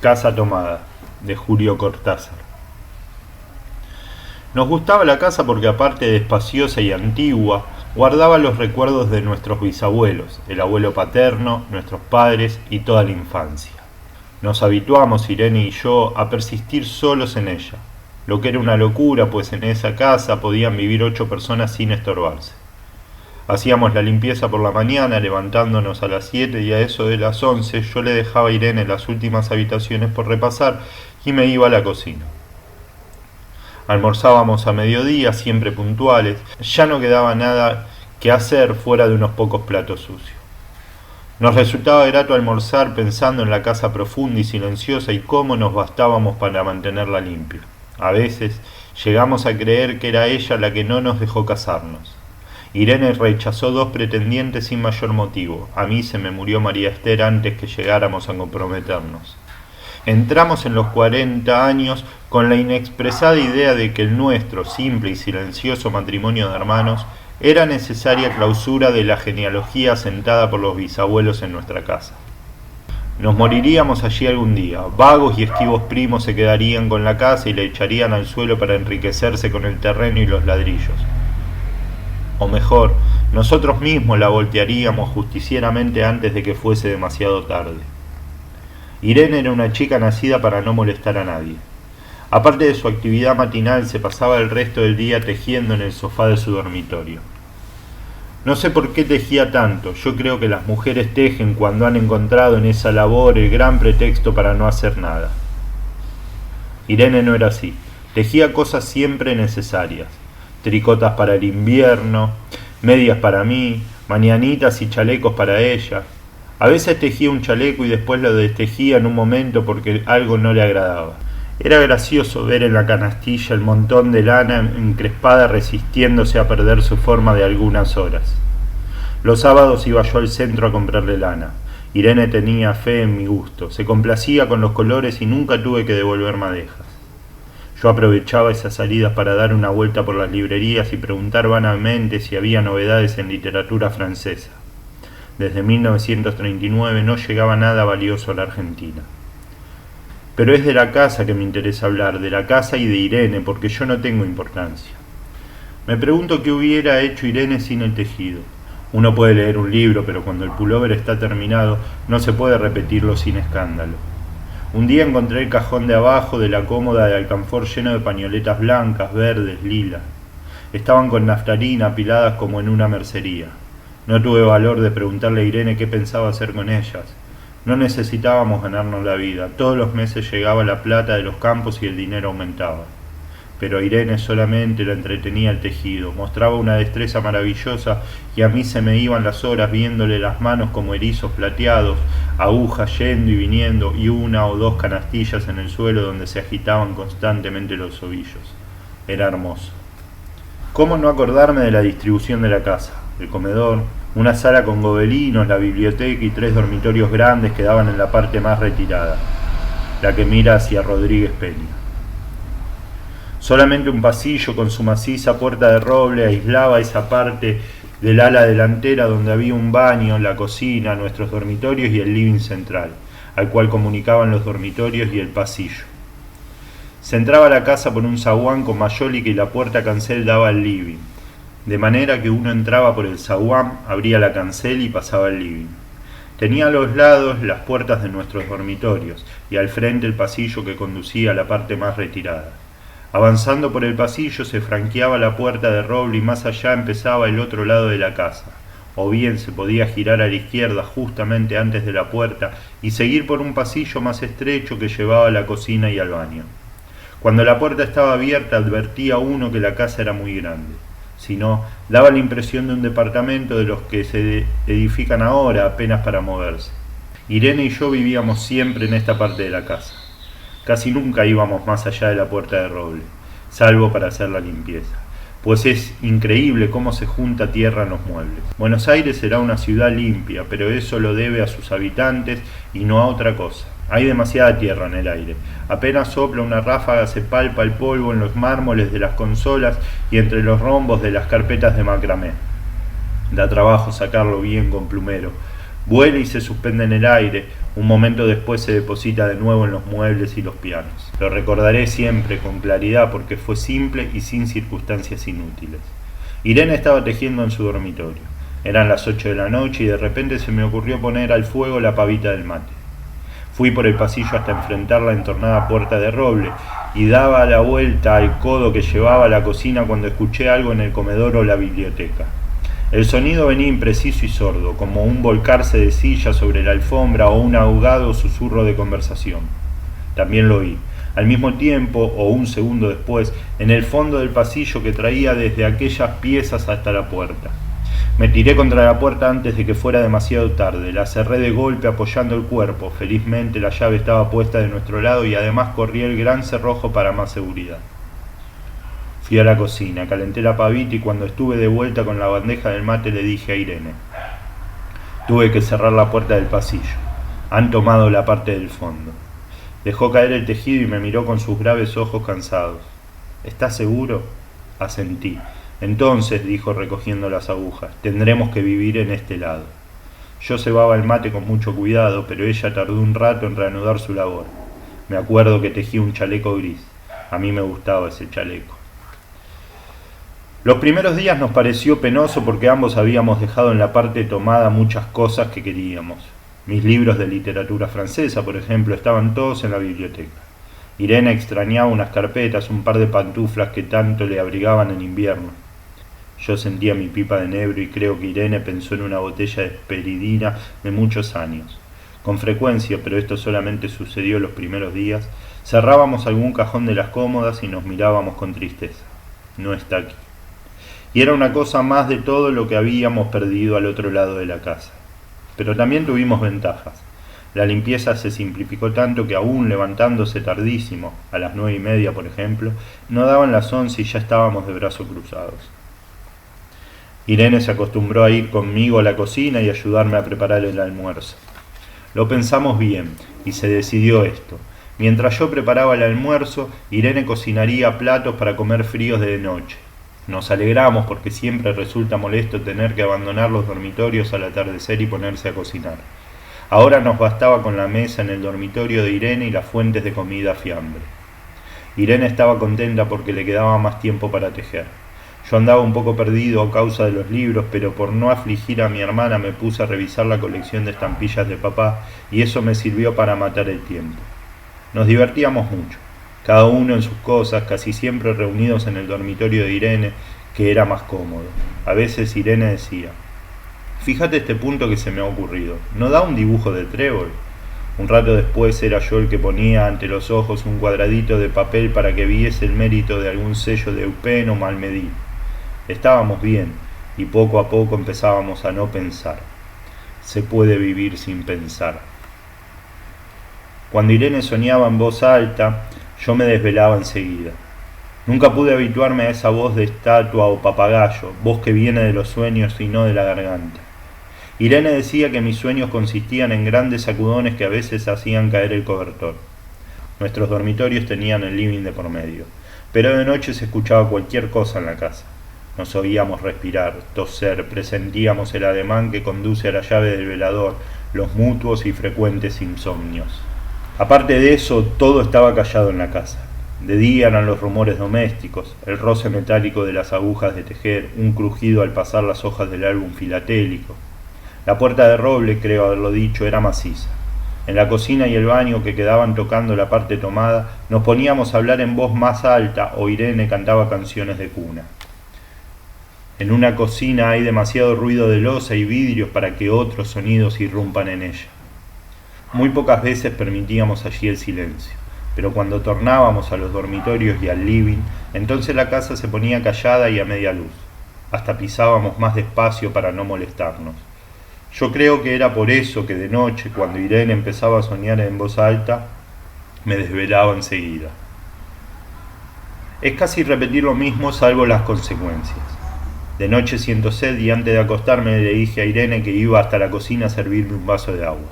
Casa tomada, de Julio Cortázar. Nos gustaba la casa porque aparte de espaciosa y antigua, guardaba los recuerdos de nuestros bisabuelos, el abuelo paterno, nuestros padres y toda la infancia. Nos habituamos, Irene y yo, a persistir solos en ella, lo que era una locura, pues en esa casa podían vivir 8 personas sin estorbarse. Hacíamos la limpieza por la mañana, levantándonos a las 7 y a eso de las 11 yo le dejaba a Irene las últimas habitaciones por repasar y me iba a la cocina. Almorzábamos a mediodía, siempre puntuales, ya no quedaba nada que hacer fuera de unos pocos platos sucios. Nos resultaba grato almorzar pensando en la casa profunda y silenciosa y cómo nos bastábamos para mantenerla limpia. A veces llegamos a creer que era ella la que no nos dejó casarnos. Irene rechazó 2 pretendientes sin mayor motivo. A mí se me murió María Esther antes que llegáramos a comprometernos. Entramos en los 40 años con la inexpresada idea de que el nuestro, simple y silencioso matrimonio de hermanos, era necesaria clausura de la genealogía asentada por los bisabuelos en nuestra casa. Nos moriríamos allí algún día. Vagos y esquivos primos se quedarían con la casa y la echarían al suelo para enriquecerse con el terreno y los ladrillos. O mejor, nosotros mismos la voltearíamos justicieramente antes de que fuese demasiado tarde. Irene era una chica nacida para no molestar a nadie. Aparte de su actividad matinal, se pasaba el resto del día tejiendo en el sofá de su dormitorio. No sé por qué tejía tanto. Yo creo que las mujeres tejen cuando han encontrado en esa labor el gran pretexto para no hacer nada. Irene no era así. Tejía cosas siempre necesarias. Tricotas para el invierno, medias para mí, mañanitas y chalecos para ella. A veces tejía un chaleco y después lo destejía en un momento porque algo no le agradaba. Era gracioso ver en la canastilla el montón de lana encrespada resistiéndose a perder su forma de algunas horas. Los sábados iba yo al centro a comprarle lana. Irene tenía fe en mi gusto, se complacía con los colores y nunca tuve que devolver madejas. Yo aprovechaba esas salidas para dar una vuelta por las librerías y preguntar vanamente si había novedades en literatura francesa. Desde 1939 no llegaba nada valioso a la Argentina. Pero es de la casa que me interesa hablar, de la casa y de Irene, porque yo no tengo importancia. Me pregunto qué hubiera hecho Irene sin el tejido. Uno puede leer un libro, pero cuando el pullover está terminado, no se puede repetirlo sin escándalo. Un día encontré el cajón de abajo de la cómoda de alcanfor lleno de pañoletas blancas, verdes, lilas. Estaban con naftalina apiladas como en una mercería. No tuve valor de preguntarle a Irene qué pensaba hacer con ellas. No necesitábamos ganarnos la vida. Todos los meses llegaba la plata de los campos y el dinero aumentaba. Pero a Irene solamente la entretenía el tejido. Mostraba una destreza maravillosa y a mí se me iban las horas viéndole las manos como erizos plateados, agujas yendo y viniendo y 1 o 2 canastillas en el suelo donde se agitaban constantemente los ovillos. Era hermoso. ¿Cómo no acordarme de la distribución de la casa? El comedor, una sala con gobelinos, la biblioteca y 3 dormitorios grandes que daban en la parte más retirada, la que mira hacia Rodríguez Peña. Solamente un pasillo con su maciza puerta de roble aislaba esa parte del ala delantera donde había un baño, la cocina, nuestros dormitorios y el living central, al cual comunicaban los dormitorios y el pasillo. Se entraba a la casa por un zaguán con mayólica y la puerta cancel daba al living, de manera que uno entraba por el zaguán, abría la cancel y pasaba al living. Tenía a los lados las puertas de nuestros dormitorios y al frente el pasillo que conducía a la parte más retirada. Avanzando por el pasillo se franqueaba la puerta de roble y más allá empezaba el otro lado de la casa, o bien se podía girar a la izquierda justamente antes de la puerta y seguir por un pasillo más estrecho que llevaba a la cocina y al baño. Cuando la puerta estaba abierta advertía uno que la casa era muy grande. Si no, daba la impresión de un departamento de los que se edifican ahora apenas para moverse. Irene y yo vivíamos siempre en esta parte de la casa. Casi nunca íbamos más allá de la puerta de roble, salvo para hacer la limpieza, pues es increíble cómo se junta tierra en los muebles. Buenos Aires será una ciudad limpia, pero eso lo debe a sus habitantes y no a otra cosa. Hay demasiada tierra en el aire. Apenas sopla una ráfaga se palpa el polvo en los mármoles de las consolas y entre los rombos de las carpetas de macramé. Da trabajo sacarlo bien con plumero, Vuela y se suspende en el aire, un momento después se deposita de nuevo en los muebles y los pianos. Lo recordaré siempre con claridad porque fue simple y sin circunstancias inútiles. Irene estaba tejiendo en su dormitorio. Eran las 8 de la noche y de repente se me ocurrió poner al fuego la pavita del mate. Fui por el pasillo hasta enfrentar la entornada puerta de roble y daba la vuelta al codo que llevaba a la cocina cuando escuché algo en el comedor o la biblioteca. El sonido venía impreciso y sordo, como un volcarse de silla sobre la alfombra o un ahogado susurro de conversación. También lo oí, al mismo tiempo o un segundo después, en el fondo del pasillo que traía desde aquellas piezas hasta la puerta. Me tiré contra la puerta antes de que fuera demasiado tarde, la cerré de golpe apoyando el cuerpo, felizmente la llave estaba puesta de nuestro lado y además corrí el gran cerrojo para más seguridad. Fui a la cocina, calenté la pavita y cuando estuve de vuelta con la bandeja del mate le dije a Irene: tuve que cerrar la puerta del pasillo, han tomado la parte del fondo. Dejó caer el tejido y me miró con sus graves ojos cansados. ¿Estás seguro? Asentí. Entonces, dijo recogiendo las agujas, tendremos que vivir en este lado. Yo cebaba el mate con mucho cuidado, pero ella tardó un rato en reanudar su labor. Me acuerdo que tejía un chaleco gris. A mí me gustaba ese chaleco. Los primeros días nos pareció penoso porque ambos habíamos dejado en la parte tomada muchas cosas que queríamos. Mis libros de literatura francesa, por ejemplo, estaban todos en la biblioteca. Irene extrañaba unas carpetas, un par de pantuflas que tanto le abrigaban en invierno. Yo sentía mi pipa de enebro y creo que Irene pensó en una botella de esperidina de muchos años. Con frecuencia, pero esto solamente sucedió los primeros días, cerrábamos algún cajón de las cómodas y nos mirábamos con tristeza. No está aquí. Y era una cosa más de todo lo que habíamos perdido al otro lado de la casa. Pero también tuvimos ventajas. La limpieza se simplificó tanto que aún levantándose tardísimo, a las 9:30 por ejemplo, no daban las 11 y ya estábamos de brazos cruzados. Irene se acostumbró a ir conmigo a la cocina y ayudarme a preparar el almuerzo. Lo pensamos bien y se decidió esto. Mientras yo preparaba el almuerzo, Irene cocinaría platos para comer fríos de noche. Nos alegramos porque siempre resulta molesto tener que abandonar los dormitorios al atardecer y ponerse a cocinar. Ahora nos bastaba con la mesa en el dormitorio de Irene y las fuentes de comida a fiambre. Irene estaba contenta porque le quedaba más tiempo para tejer. Yo andaba un poco perdido a causa de los libros, pero por no afligir a mi hermana me puse a revisar la colección de estampillas de papá y eso me sirvió para matar el tiempo. Nos divertíamos mucho, cada uno en sus cosas, casi siempre reunidos en el dormitorio de Irene, que era más cómodo. A veces Irene decía: fíjate este punto que se me ha ocurrido, ¿no da un dibujo de trébol? Un rato después era yo el que ponía ante los ojos un cuadradito de papel para que viese el mérito de algún sello de Eupen o Malmedy. Estábamos bien y poco a poco empezábamos a no pensar. Se puede vivir sin pensar. Cuando Irene soñaba en voz alta, yo me desvelaba enseguida. Nunca pude habituarme a esa voz de estatua o papagayo, voz que viene de los sueños y no de la garganta. Irene decía que mis sueños consistían en grandes sacudones que a veces hacían caer el cobertor. Nuestros dormitorios tenían el living de por medio, pero de noche se escuchaba cualquier cosa en la casa. Nos oíamos respirar, toser, presentíamos el ademán que conduce a la llave del velador, los mutuos y frecuentes insomnios. Aparte de eso, todo estaba callado en la casa. De día eran los rumores domésticos, el roce metálico de las agujas de tejer, un crujido al pasar las hojas del álbum filatélico. La puerta de roble, creo haberlo dicho, era maciza. En la cocina y el baño que quedaban tocando la parte tomada, nos poníamos a hablar en voz más alta o Irene cantaba canciones de cuna. En una cocina hay demasiado ruido de loza y vidrios para que otros sonidos irrumpan en ella. Muy pocas veces permitíamos allí el silencio, pero cuando tornábamos a los dormitorios y al living, entonces la casa se ponía callada y a media luz. Hasta pisábamos más despacio para no molestarnos. Yo creo que era por eso que de noche, cuando Irene empezaba a soñar en voz alta, me desvelaba enseguida. Es casi repetir lo mismo salvo las consecuencias. De noche siento sed y antes de acostarme le dije a Irene que iba hasta la cocina a servirme un vaso de agua.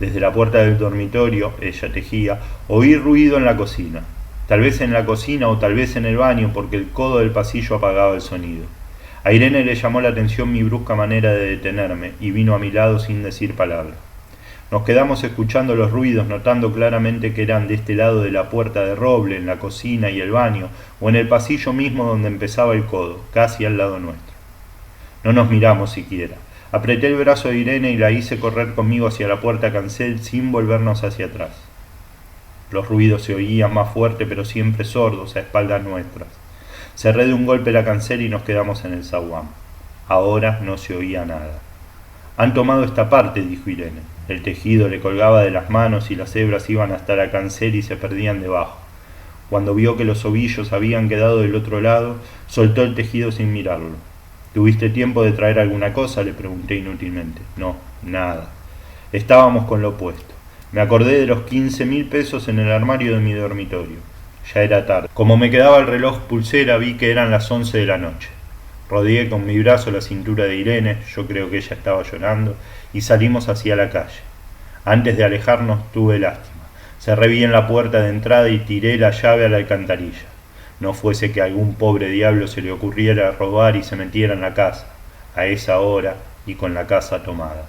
Desde la puerta del dormitorio, ella tejía, oí ruido en la cocina. Tal vez en la cocina o tal vez en el baño porque el codo del pasillo apagaba el sonido. A Irene le llamó la atención mi brusca manera de detenerme y vino a mi lado sin decir palabra. Nos quedamos escuchando los ruidos, notando claramente que eran de este lado de la puerta de roble, en la cocina y el baño, o en el pasillo mismo donde empezaba el codo, casi al lado nuestro. No nos miramos siquiera. Apreté el brazo de Irene y la hice correr conmigo hacia la puerta cancel sin volvernos hacia atrás. Los ruidos se oían más fuerte pero siempre sordos a espaldas nuestras. Cerré de un golpe la cancel y nos quedamos en el zaguán. Ahora no se oía nada. Han tomado esta parte, dijo Irene. El tejido le colgaba de las manos y las hebras iban hasta la cancel y se perdían debajo. Cuando vio que los ovillos habían quedado del otro lado, soltó el tejido sin mirarlo. ¿Tuviste tiempo de traer alguna cosa?, le pregunté inútilmente. No, nada. Estábamos con lo opuesto. Me acordé de los 15.000 pesos en el armario de mi dormitorio. Ya era tarde. Como me quedaba el reloj pulsera, vi que eran las 11 de la noche. Rodeé con mi brazo la cintura de Irene, yo creo que ella estaba llorando, y salimos hacia la calle. Antes de alejarnos tuve lástima. Cerré bien la puerta de entrada y tiré la llave a la alcantarilla. No fuese que a algún pobre diablo se le ocurriera robar y se metiera en la casa, a esa hora y con la casa tomada.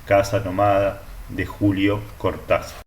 Casa tomada, de Julio Cortázar.